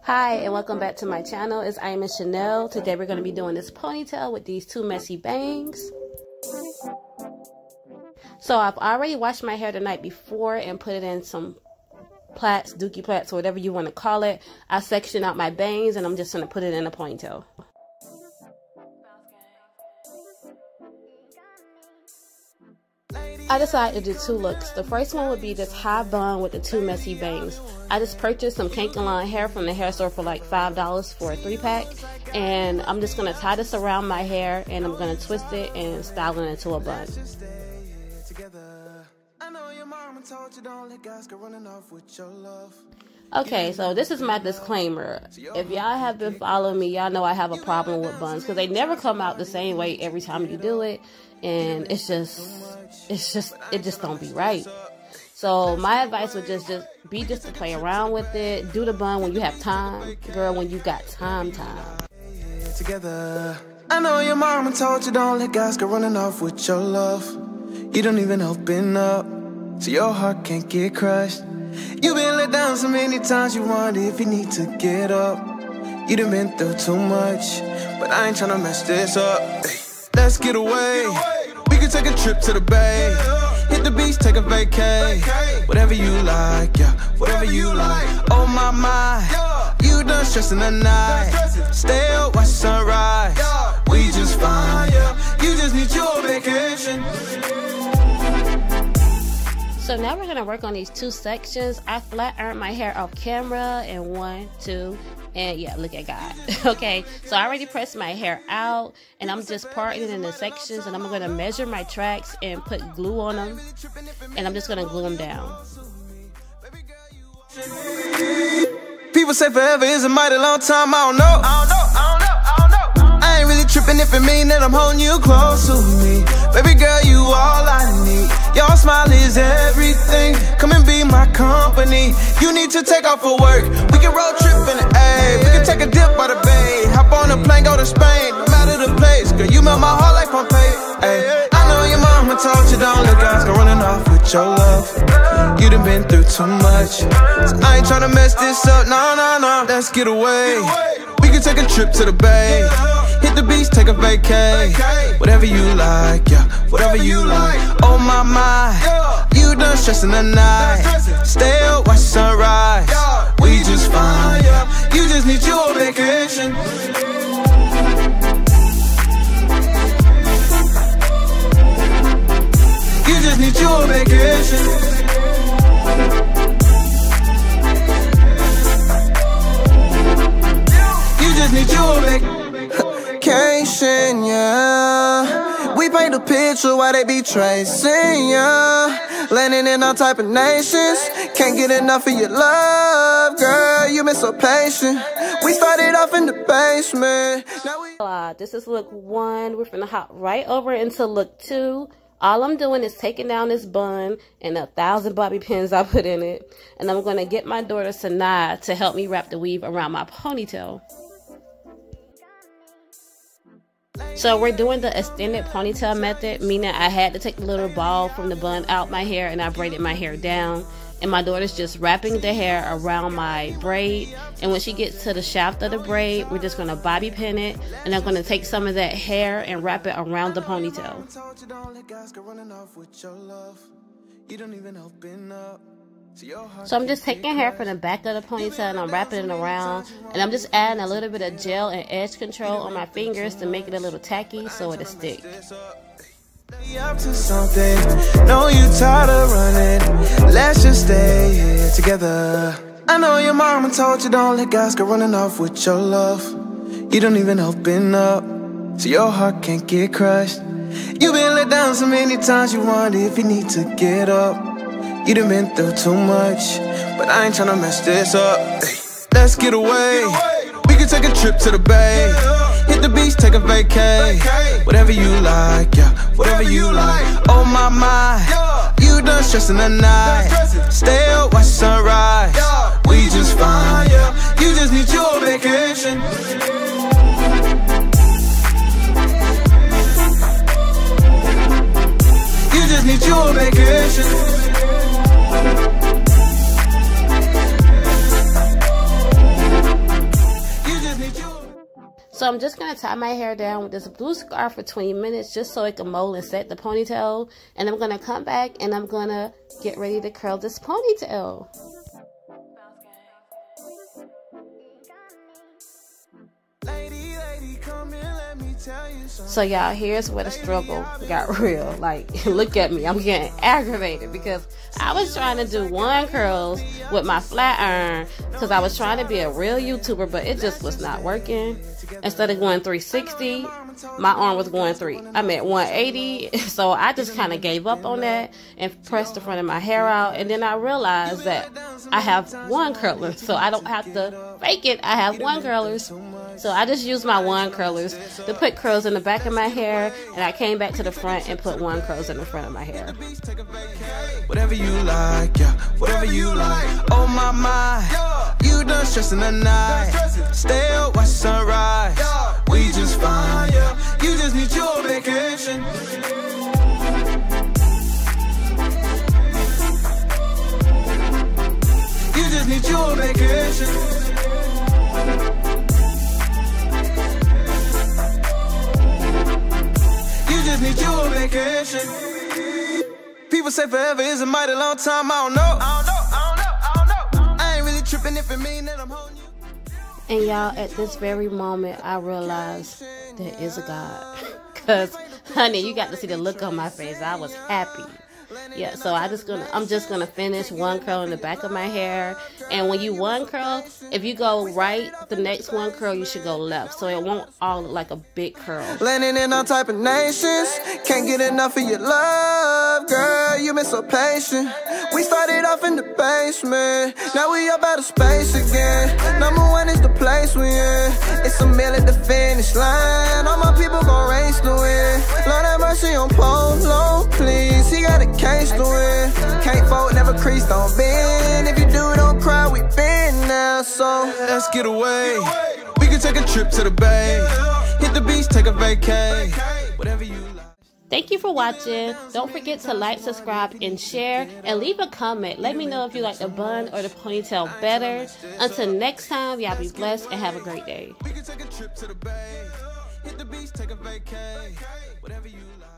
Hi and welcome back to my channel. It's I am Chanel. Today we're going to be doing this ponytail with these two messy bangs. So I've already washed my hair the night before and put it in some plaits, dookie plaits, or whatever you want to call it. I sectioned out my bangs and I'm just going to put it in a ponytail. I decided to do two looks. The first one would be this high bun with the two messy bangs. I just purchased some Kankalon hair from the hair store for like $5 for a 3-pack. And I'm just going to tie this around my hair and I'm going to twist it and style it into a bun. Okay, so this is my disclaimer. If y'all have been following me, y'all know I have a problem with buns because they never come out the same way every time you do it. And it just don't be right. So my advice would just be to play around with it. Do the bun when you have time, girl, when you got time. Together. I know your mama told you don't let guys go running off with your love. You don't even open up, so your heart can't get crushed. You've been let down so many times you wonder if you need to get up. You done been through too much, but I ain't tryna mess this up. Hey, let's get away. We can take a trip to the bay. Hit the beach, take a vacay. Whatever you like, yeah, whatever you like. Oh my, you done stressing the night. Stay up, watch the sunrise. We just fine, yeah. You just need your vacation. So now we're gonna work on these two sections. I flat ironed my hair off camera and 1, 2, and yeah, look at God. Okay, so I already pressed my hair out and I'm just parting it into sections and I'm gonna measure my tracks and put glue on them and I'm just gonna glue them down. People say forever is a mighty long time, I don't know. I ain't really tripping if it mean that I'm holding you close to me. Baby girl, you all I need. Your smile is everything. Come and be my company. You need to take off for work. We can road trip in the A. We can take a dip by the bay. Hop on a plane, go to Spain. No matter the place, girl, you melt my heart like Ponytail. Ay, I know your mama told you don't let guys go running off with your love. You done been through too much, so I ain't tryna mess this up. No, let's get away. We can take a trip to the bay. Hit the beach, take a vacay. Whatever you like, yeah, whatever you like. Oh my, you done stressing the night. Stay up, watch the sunrise. We just fine, yeah. You just need your vacation. You just need your vacation. You just need your vacation, yeah. We paint a picture while they be tracing, yeah. Landing in all type of nations. Can't get enough of your love, girl. You been so patient. We started off in the basement. Now this is look 1. We're finna hop right over into look 2. All I'm doing is taking down this bun and 1,000 bobby pins I put in it. And I'm going to get my daughter Snot to help me wrap the weave around my ponytail. So we're doing the extended ponytail method, meaning I had to take the little ball from the bun out my hair and I braided my hair down. And my daughter's just wrapping the hair around my braid. And when she gets to the shaft of the braid, we're just going to bobby pin it. And I'm going to take some of that hair and wrap it around the ponytail. So I'm just taking hair from the back of the ponytail and I'm wrapping it around. And I'm just adding a little bit of gel and edge control on my fingers to make it a little tacky so it'll stick. Up to something, know you tired of running. Let's just stay here together. I know your mama told you don't let guys go running off with your love. You don't even open up, so your heart can't get crushed. You've been let down so many times you wonder if you need to get up. You done been through too much, but I ain't tryna mess this up. Hey, let's get away. We can take a trip to the bay. Hit the beach, take a vacay. Whatever you like, yeah, whatever you like. Oh my, you done stressing the night. Stay up, watch the sunrise. We just fine, yeah. You just need your vacation. You just need your vacation. So I'm just going to tie my hair down with this blue scarf for 20 minutes just so it can mold and set the ponytail. And I'm going to come back and I'm going to get ready to curl this ponytail. So y'all, here's where the struggle got real. Like, look at me, I'm getting aggravated because I was trying to do one curls with my flat iron because I was trying to be a real YouTuber, but it just was not working. Instead of going 360, my arm was going 180. So I just kind of gave up on that and pressed the front of my hair out. And then I realized that I have one curler, so I don't have to fake it. I have one curlers. So I just used my one curlers to put curls in the back of my hair, and I came back to the front and put one curls in the front of my hair. Whatever you like, yeah, whatever you like. Oh my my, you done stressing the night. Stay up, watch sunrise. We just fine, yeah. You just need your vacation. You just need your vacation. Need your vacation. People say forever is a mighty long time. I don't know. I ain't really tripping if it mean that I'm holding you. And y'all, at this very moment, I realized there is a God. Cause, honey, you got to see the look on my face. I was happy. Yeah, so I'm just gonna finish one curl in the back of my hair. And when you one curl, if you go right, the next one curl you should go left, so it won't all look like a big curl. Landing in all type of nations, can't get enough of your love, girl. You been so patient. We started off in the basement, now we up out of space again. #1 is the place we in. It's a mill at the finish line. All my people gon' race to win. Lord have mercy on Polo, please. He got a case to win. Can't fold, never crease, don't bend. If you do, don't cry, we been now. So let's get away. We can take a trip to the bay. Hit the beach, take a vacay. Whatever you like. Thank you for watching. Don't forget to like, subscribe, and share. And leave a comment. Let me know if you like the bun or the ponytail better. Until next time, y'all be blessed and have a great day. We can take a trip to the bay. Hit the beach, take a vacay. Whatever you like.